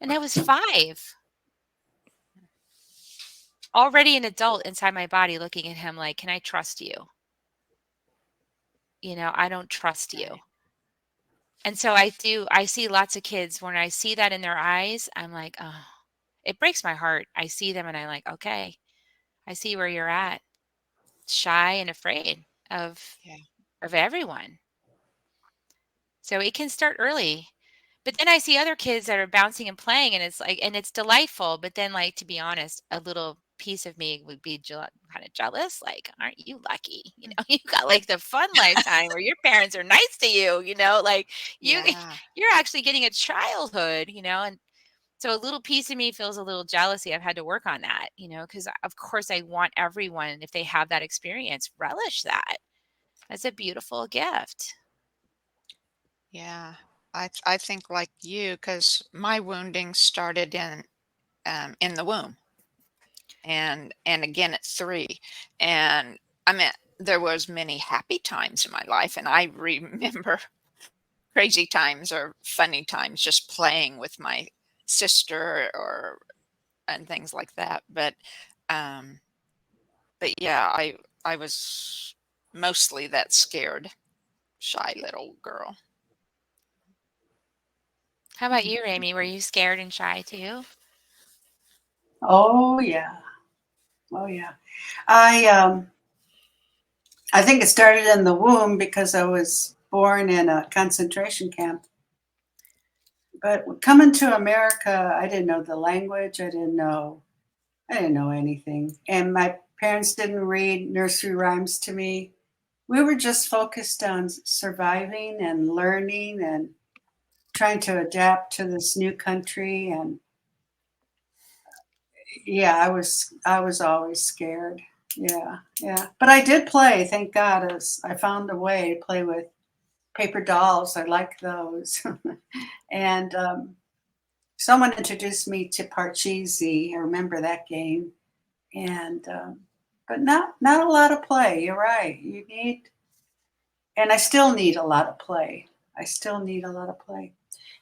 S2: And I was 5. Already an adult inside my body looking at him like, "Can I trust you?" I don't trust you.
S1: right.
S2: And so I see lots of kids when I see that in their eyes, I'm like, "Oh," it breaks my heart. I see them and I'm like, "Okay, I see where you're at. Shy and afraid
S1: Yeah,
S2: of everyone." So it can start early. But then I see other kids that are bouncing and playing and it's like and it's delightful, but then like to be honest, a little piece of me would be kind of jealous, like, "Aren't you lucky?
S1: mm,
S2: You got like the fun lifetime where your parents are nice to you, like you
S1: yeah,
S2: you're actually getting a childhood, and so a little piece of me feels a little jealousy. I've had to work on that, because of course I want everyone, if they have that experience, relish that. That's a beautiful gift.
S1: yeah. I think like you, because my wounding started in the womb, and again at 3, and I mean there was many happy times in my life, and I remember crazy times or funny times just playing with my sister or and things like that. Um, but yeah, I was mostly that scared, shy little girl.
S2: How about you, Amy? Were you scared and shy too?
S3: Oh yeah, oh yeah. I think it started in the womb because I was born in a concentration camp. But coming to America, I didn't know the language. I didn't know anything. And my parents didn't read nursery rhymes to me. We were just focused on surviving and learning and trying to adapt to this new country. And yeah, I was always scared. Yeah, yeah. But I did play, thank God, as I found a way to play with paper dolls. I like those. And someone introduced me to Parcheesi. I remember that game. And but not a lot of play. You're right. You need, and I still need a lot of play. I still need a lot of play.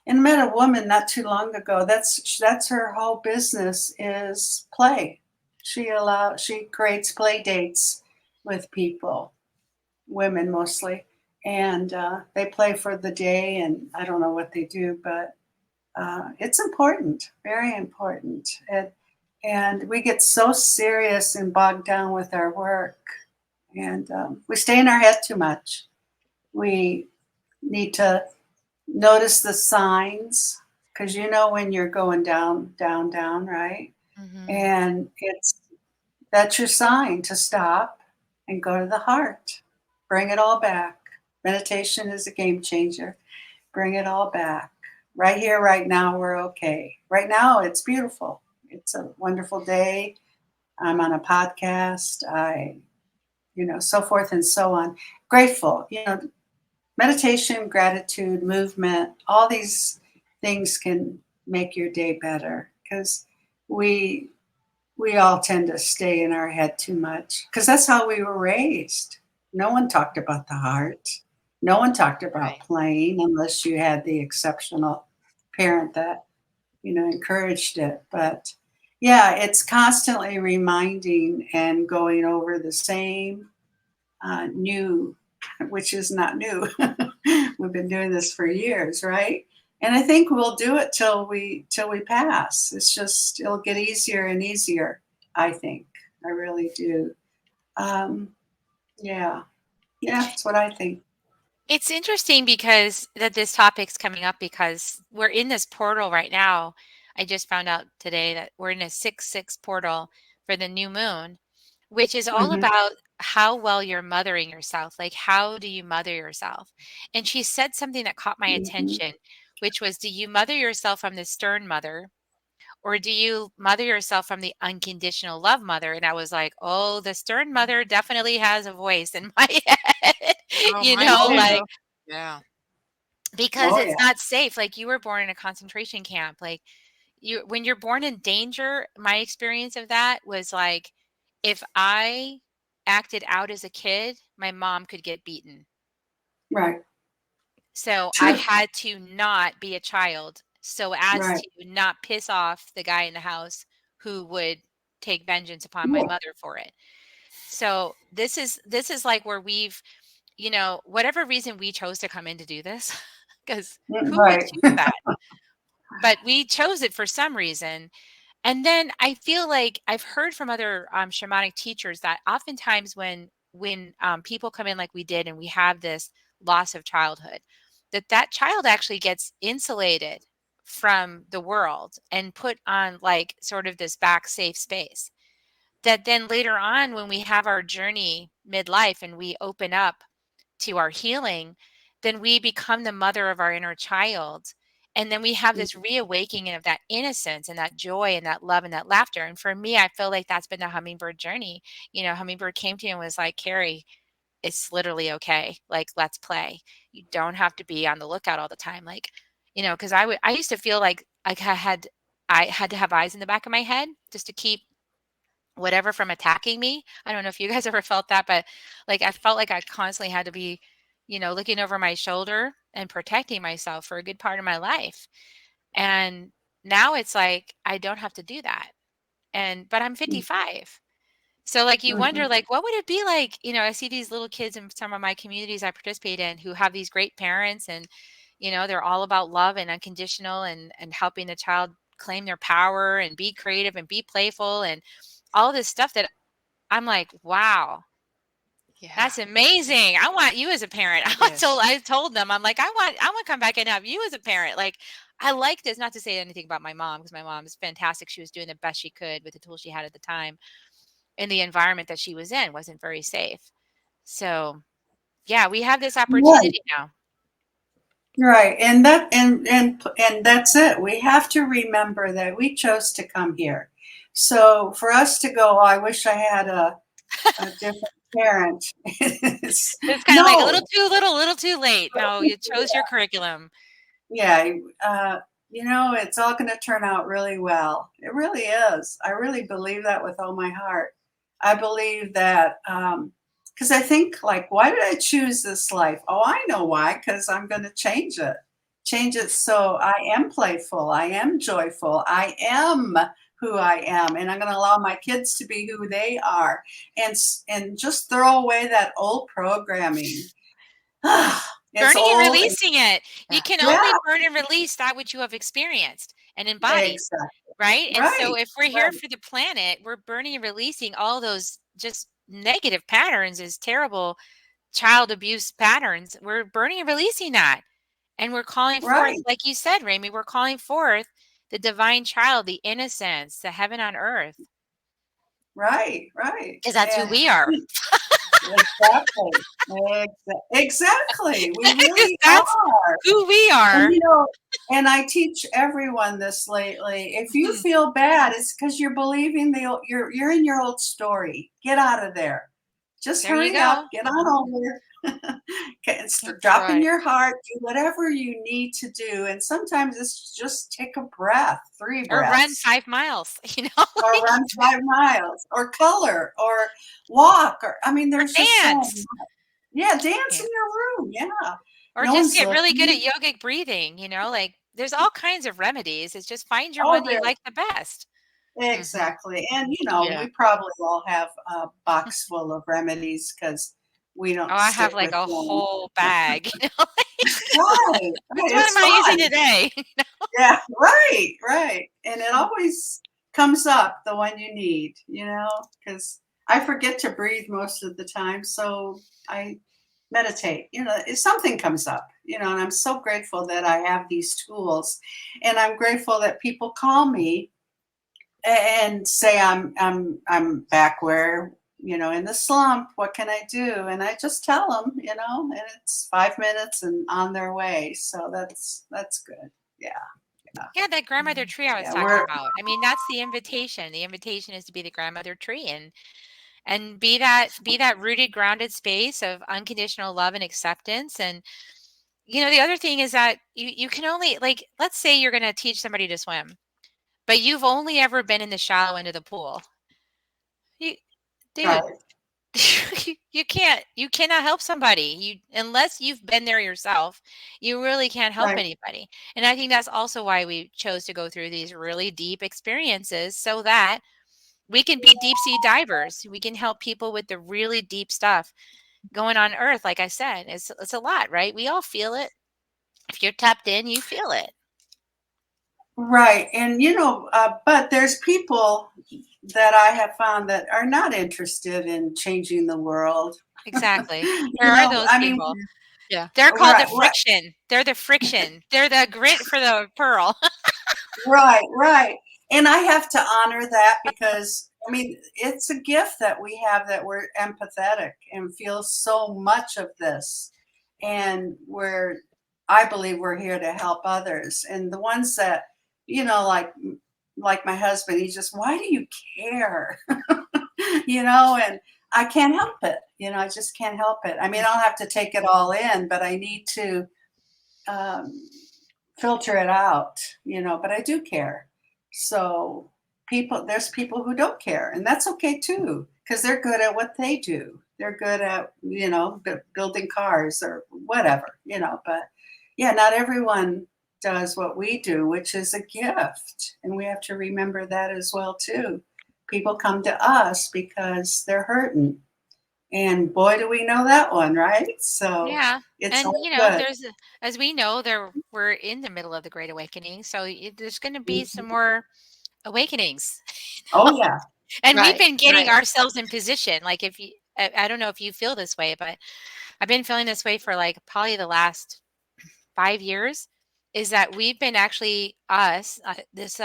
S3: And met a woman not too long ago. That's her whole business is play. She creates play dates with people, women mostly, and they play for the day. And I don't know what they do, but it's important, very important. And we get so serious and bogged down with our work, and we stay in our head too much. We need to notice the signs, because you know when you're going down, down, down, right?
S2: Mm-hmm.
S3: And that's your sign to stop and go to the heart. Bring it all back. Meditation is a game changer. Bring it all back. Right here, right now, we're okay. Right now, it's beautiful. It's a wonderful day. I'm on a podcast. So forth and so on. Grateful. Meditation, gratitude, movement, all these things can make your day better, because we we all tend to stay in our head too much, because that's how we were raised. No one talked about the heart. No one talked about
S1: Right.
S3: playing unless you had the exceptional parent that encouraged it. But yeah, it's constantly reminding and going over the same new, which is not new. We've been doing this for years, right? And I think we'll do it till we pass. It'll get easier and easier. I think. I really do. Um, yeah, yeah, that's what I think.
S2: It's interesting because that this topic's coming up because we're in this portal right now. I just found out today that we're in a 6/6 portal for the new moon, which is all
S3: Hmm.
S2: about how well you're mothering yourself. Like, how do you mother yourself? And she said something that caught my
S3: Hmm.
S2: attention, which was, do you mother yourself from the stern mother, or do you mother yourself from the unconditional love mother? And I was like, oh, the stern mother definitely has a voice in my head,
S1: Oh, mine
S3: Oh
S1: too.
S3: yeah.
S2: like,
S1: Yeah.
S2: because
S3: Oh
S2: it's
S3: yeah.
S2: not safe. Like, you were born in a concentration camp. Like, when you're born in danger, my experience of that was like, if I acted out as a kid, my mom could get beaten.
S3: Right.
S2: So I
S3: True.
S2: had to not be a child so as
S3: Right.
S2: to not piss off the guy in the house who would take vengeance upon my
S3: Yeah.
S2: mother for it. So this is like where we've, whatever reason we chose to come in to do this, because who would
S3: Right.
S2: choose that? But we chose it for some reason. And then I feel like I've heard from other shamanic teachers that oftentimes when people come in like we did and we have this loss of childhood, that child actually gets insulated from the world and put on like sort of this back safe space. That then later on, when we have our journey midlife and we open up to our healing, then we become the mother of our inner child. And then we have this reawakening of that innocence and that joy and that love and that laughter. And for me, I feel like that's been the hummingbird journey. Hummingbird came to me and was like, Kerri, it's literally okay. Like, let's play. You don't have to be on the lookout all the time. Like, because I used to feel like I had to have eyes in the back of my head just to keep whatever from attacking me. I don't know if you guys ever felt that, but like I felt like I constantly had to be, looking over my shoulder and protecting myself for a good part of my life. And now it's like I don't have to do that. But I'm 55. So like you wonder
S3: Mhm.
S2: like what would it be like, I see these little kids in some of my communities I participate in who have these great parents and they're all about love and unconditional and helping the child claim their power and be creative and be playful and all this stuff that I'm like, wow,
S1: Yeah.
S2: that's amazing. I want you as a parent.
S1: It is.
S2: I told them, I'm like, I want to come back and have you as a parent. Like, I like this, not to say anything about my mom, because my mom is fantastic. She was doing the best she could with the tools she had at the time. And the environment that she was in wasn't very safe. So yeah, we have this
S3: Right.
S2: opportunity now.
S3: Right. And that's it. We have to remember that we chose to come here. So for us to go, "Oh, I wish I had a different parent." It's-
S2: It's kind of like a
S3: no.
S2: little too little, a little too late. No, you chose your curriculum.
S3: Yeah, it's all going to turn out really well. It really is. I really believe that with all my heart. I believe that because I think, like, why did I choose this life? Oh, I know why. Because I'm going to change it. Change it so I am playful. I am joyful. I am who I am, and I'm going to allow my kids to be who they are, and just throw away that old programming. It's
S2: Burning and
S3: old.
S2: releasing it. You
S1: Yeah.
S2: can
S3: Yeah,
S2: only burn and release that which you have experienced and embodied.
S3: exactly.
S2: Right? And so
S3: Right.
S2: if we're here
S3: Right.
S2: for the planet, we're burning and releasing all those just negative patterns, as terrible child abuse patterns, we're burning and releasing that. And we're calling forth,
S3: Right,
S2: like you said, Rami, we're calling forth the divine child, the innocence, the heaven on earth,
S3: right.
S2: because that's who
S3: And
S2: we are.
S3: exactly. Exactly. We
S2: 'Cause
S3: really
S2: that's
S3: are.
S2: who we
S3: And
S2: are.
S3: and I teach everyone this lately. If you
S2: Mhm.
S3: feel bad, it's because you're believing you're in your old story. Get out of there. Just
S2: There you
S3: hurry up,
S2: go.
S3: get on over.
S2: That's
S3: Drop in
S2: right.
S3: your heart, do whatever you need to do. And sometimes it's just take a breath, 3
S2: Or run
S3: breaths,
S2: 5 miles, you know,
S3: or run 5 miles, or color, or walk, or I mean,
S2: or
S3: there's just so
S2: dance.
S3: much. Yeah, dance
S2: Yeah.
S3: in your room. Yeah.
S2: Or
S3: No
S2: just
S3: one's
S2: get really good at
S3: looking.
S2: yogic breathing, you know, like there's all kinds of remedies. It's just find your
S3: Oh,
S2: one you
S3: there.
S2: like the best.
S1: Mhm.
S3: Exactly. And,
S1: Yeah.
S3: we probably all have a box full of remedies because we
S2: Oh,
S3: don't
S2: I have
S3: stick
S2: like
S3: with
S2: a
S3: one.
S2: whole bag, you know,
S3: Right.
S2: which
S3: Right.
S2: one
S3: It's
S2: am I using
S3: fun.
S2: today?
S3: Yeah. Right. Right. And it always comes up, the one you need, because I forget to breathe most of the time. So I meditate, if something comes up, and I'm so grateful that I have these tools. And I'm grateful that people call me and say I'm back where in the slump. What can I do? And I just tell them, and it's 5 minutes and on their way. So that's good. Yeah, yeah,
S2: Yeah, that grandmother tree I was
S3: yeah.
S2: talking about. I mean, that's the invitation. The invitation is to be the grandmother tree and be that rooted, grounded space of unconditional love and acceptance. And the other thing is that you can only, like, let's say you're going to teach somebody to swim, but you've only ever been in the shallow end of the pool. You, dude,
S3: Right,
S2: you cannot help somebody, unless you've been there yourself. You really can't help
S3: right.
S2: anybody. And I think that's also why we chose to go through these really deep experiences, so that we can be deep sea divers. We can help people with the really deep stuff going on earth. Like I said, it's a lot, right? We all feel it. If you're tapped in, you feel it.
S3: Right. And but there's people that I have found that are not interested in changing the world.
S2: Exactly. There are those
S3: I mean,
S2: people.
S1: Yeah.
S2: They're called the
S3: right, right.
S2: friction. They're the friction. They're the grit for the pearl.
S3: Right, right. And I have to honor that because, I mean, it's a gift that we have, that we're empathetic and feel so much of this. And I believe we're here to help others. And the ones that, like my husband, he just, why do you care? And I can't help it. I just can't help it. I mean, I'll have to take it all in, but I need to, um, filter it out, but I do care. So there's people who don't care, and that's okay too, because they're good at what they do. They're good at, building cars or whatever, but yeah, not everyone does what we do, which is a gift. And we have to remember that as well too. People come to us because they're hurting. And boy, do we know that one, right? So
S2: Yeah.
S3: it's
S2: And
S3: all good.
S2: as we know, we're in the middle of the Great Awakening. So there's going to be some
S3: Mhm.
S2: more awakenings.
S3: Oh yeah.
S2: And we've
S1: Right.
S2: been getting
S1: Right.
S2: ourselves in position. Like, if you, I don't know if you feel this way, but I've been feeling this way for like probably the last 5 years, is that we've been actually this,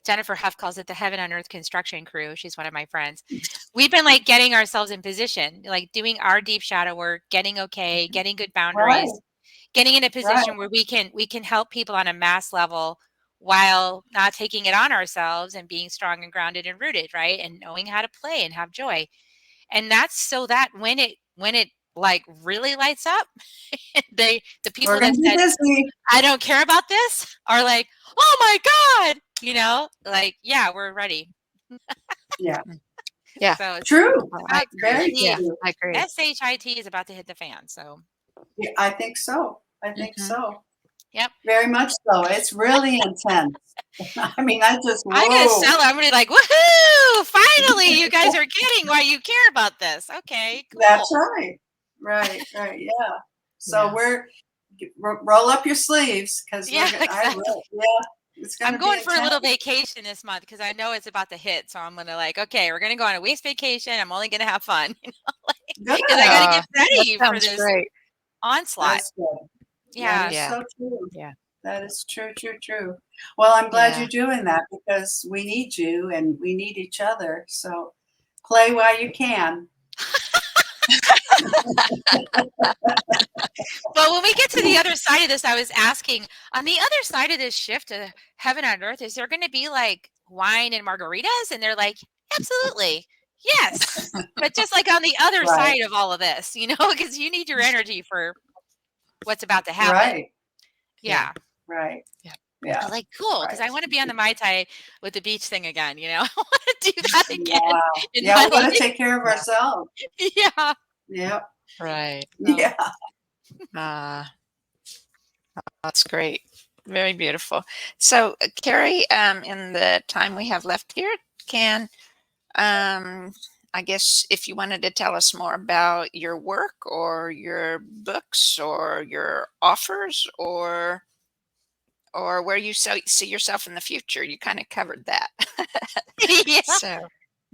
S2: Jennifer Huff calls it the heaven on earth construction crew. She's one of my friends. We've been like getting ourselves in position, like doing our deep shadow work, getting okay, getting good
S3: Right.
S2: boundaries, getting in a
S3: Right.
S2: position where we can help people on a mass level while not taking it on ourselves, and being strong and grounded and rooted, right? And knowing how to play and have joy. And that's so that when it like really lights up, the
S3: We're
S2: people
S3: gonna
S2: that
S3: be
S2: said,
S3: busy.
S2: I don't care about this, are like, oh my God, like, yeah, we're ready.
S3: Yeah.
S1: Mm. Yeah.
S2: So it's
S3: True.
S1: Oh, I
S2: about,
S1: agree.
S3: Very
S2: and the
S1: Yeah,
S3: true.
S1: I agree.
S2: SHIT is about to hit the fan. So,
S3: Yeah, I think so. I think
S1: Mhm.
S3: so.
S2: yep.
S3: Very much so. It's really intense. I mean, I just
S2: I'm gonna sell
S3: whoa.
S2: it. I'm gonna be like, woohoo! Finally, you guys are getting why you care about this. Okay,
S3: That's
S2: cool.
S3: right. Right. Right. Yeah. So
S1: Yeah.
S3: roll up your sleeves because
S2: Yeah,
S3: I
S2: exactly.
S3: will. Yeah. It's
S2: I'm
S3: going to be
S2: going for a little
S3: intense.
S2: vacation this month because I know it's about to hit. So I'm gonna okay, we're gonna go on a week's vacation. I'm only gonna have fun,
S3: Good.
S2: because I got to get
S1: That
S2: ready for
S1: sounds
S2: this
S1: great.
S2: onslaught.
S3: That's good. That
S2: Yeah.
S3: is
S1: Yeah.
S3: so true.
S1: Yeah.
S3: That is true, true, true. Well, I'm glad
S1: Yeah.
S3: you're doing that because we need you and we need each other. So play while you can.
S2: Well, when we get to the other side of this, I was asking, on the other side of this shift to heaven on earth, is there going to be like wine and margaritas? And they're like, absolutely. Yes. But just like on the other
S3: Right.
S2: side of all of this, because you need your energy for what's about to happen.
S3: Right.
S2: Yeah.
S3: Right.
S1: Yeah.
S2: I
S3: Yeah.
S2: was like, cool, because I
S3: Right.
S2: want to be on the Mai Tai with the beach thing again. I want to do that again
S3: Wow.
S2: in
S3: Yeah,
S2: my
S3: we got to
S2: life.
S3: take care of
S1: Yeah.
S3: ourselves.
S2: Yeah.
S3: Yep.
S1: Right.
S2: So,
S3: Yeah.
S1: That's great. Very beautiful. So, Kerri, in the time we have left here, can I guess if you wanted to tell us more about your work or your books or your offers or where you see yourself in the future, you kind of covered that.
S2: yeah.
S1: So,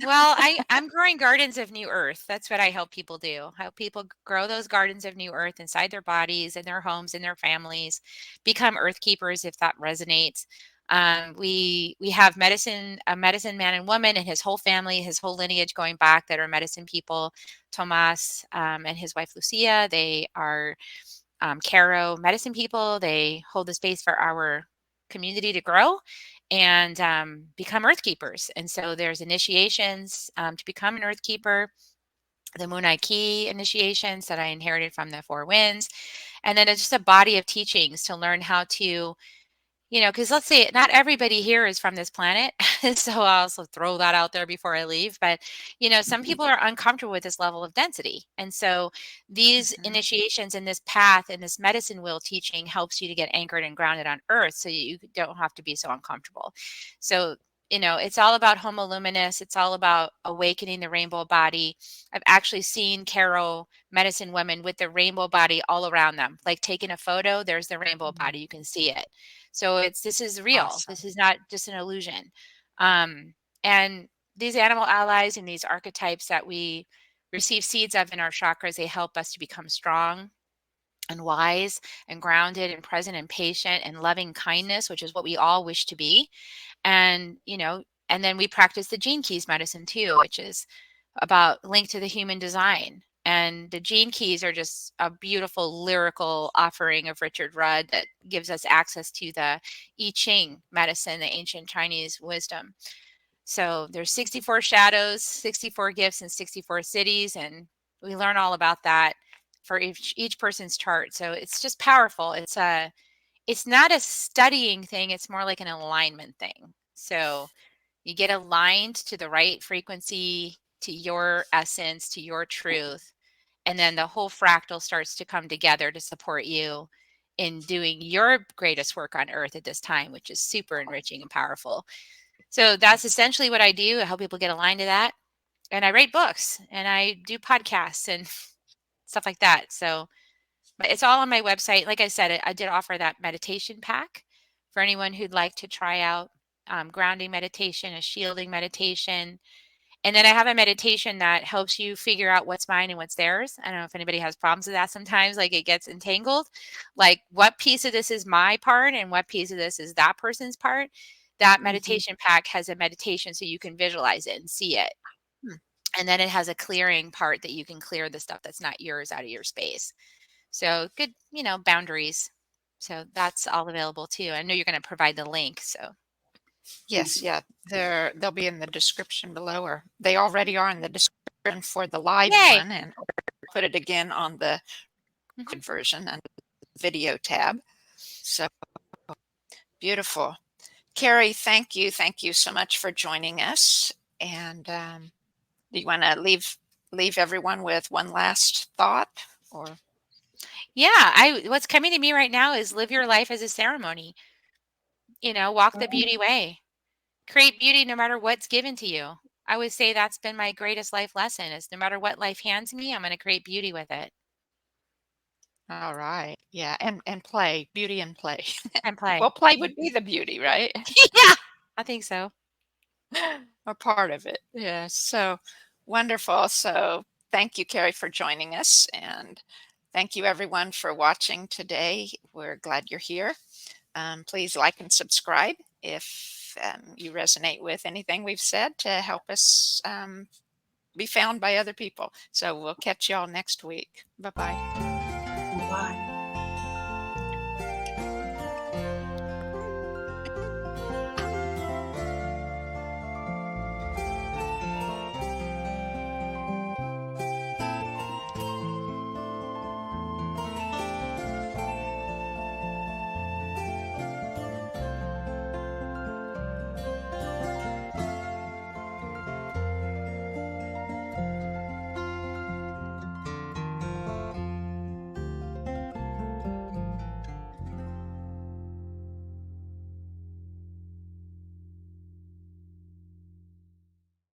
S2: Well, I'm growing gardens of new earth. That's what I help people do. Help people grow those gardens of new earth inside their bodies, in their homes, in their families, become earth keepers if that resonates. We have a medicine man and woman and his whole family, his whole lineage going back that are medicine people. Tomas and his wife Lucia, they are Caro medicine people. They hold the space for our community to grow and become earth keepers. And so there's initiations to become an earth keeper, the Munai Ki initiations that I inherited from the Four Winds. And then it's just a body of teachings to learn how to, because let's say not everybody here is from this planet. So I'll also throw that out there before I leave. But, some people are uncomfortable with this level of density. And so these
S1: mhm.
S2: initiations in this path and this medicine wheel teaching helps you to get anchored and grounded on earth so you don't have to be so uncomfortable. So, it's all about Homo Luminous. It's all about awakening the rainbow body. I've actually seen Caro medicine women with the rainbow body all around them, like taking a photo, there's the rainbow body. You can see it. So this is real.
S1: Awesome.
S2: This is not just an illusion. And these animal allies and these archetypes that we receive seeds of in our chakras, they help us to become strong and wise and grounded and present and patient and loving kindness, which is what we all wish to be. And, and then we practice the gene keys medicine too, which is about linked to the human design. And the gene keys are just a beautiful lyrical offering of Richard Rudd that gives us access to the I Ching medicine, the ancient Chinese wisdom. So there's 64 shadows, 64 gifts, and 64 cities, and we learn all about that for each person's chart. So it's just powerful. It's not a studying thing, it's more like an alignment thing. So you get aligned to the right frequency, to your essence, to your truth, and then the whole fractal starts to come together to support you in doing your greatest work on earth at this time, which is super enriching and powerful. So that's essentially what I do. I help people get aligned to that. And I write books and I do podcasts and stuff like that. So but it's all on my website. Like I said, I did offer that meditation pack for anyone who'd like to try out grounding meditation, a shielding meditation. And then I have a meditation that helps you figure out what's mine and what's theirs. I don't know if anybody has problems with that sometimes, like it gets entangled. Like what piece of this is my part and what piece of this is that person's part. That meditation pack has a meditation so you can visualize it and see it.
S1: Hmm.
S2: And then it has a clearing part that you can clear the stuff that's not yours out of your space. So good, boundaries. So that's all available too. I know you're going to provide the link. So
S1: Yes, yeah. They'll be in the description below, or they already are in the description for the live
S2: yay.
S1: one, and put it again on the
S2: Mhm.
S1: version and video tab. So beautiful. Kerri, thank you. Thank you so much for joining us. And do you want to leave everyone with one last thought? Or
S2: Yeah, what's coming to me right now is live your life as a ceremony. Walk the beauty way. Create beauty no matter what's given to you. I would say that's been my greatest life lesson is no matter what life hands me, I'm going to create beauty with it.
S1: All right. Yeah. And play, beauty and play.
S2: And play.
S1: Well, play would be the beauty, right?
S2: Yeah, I think so.
S1: A part of it. Yeah. So wonderful. So thank you, Kerri, for joining us. And thank you, everyone, for watching today. We're glad you're here. Please like and subscribe if you resonate with anything we've said to help us be found by other people. So we'll catch y'all next week. Bye-bye.
S3: Bye.